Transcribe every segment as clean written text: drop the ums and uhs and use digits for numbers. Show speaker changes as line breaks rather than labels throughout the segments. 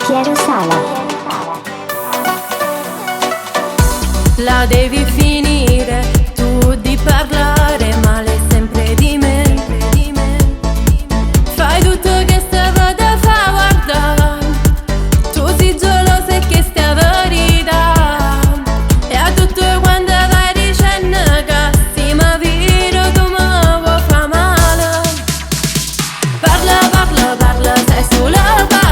Piero Sala.
La devi finire tu di parlare male sempre di me. Fai tutto che stava da fa, guarda. Tu sei gelosa e che stava rida. E a tutto quando vai dicendo che si ma viro tu mi vuoi fa male. Parla, parla, parla, sai solo parla.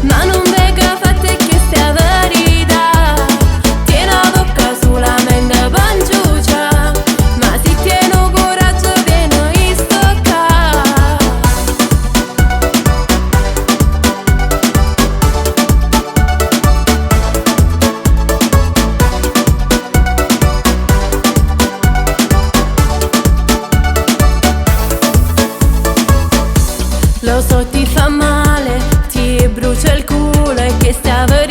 Ma non venga fatte che stava rida. Tieni la bocca sulla mente panciuccia. Ma se tieni coraggio vieni a stoccare. Lo so ti fa male, ti brucia il culo e che stava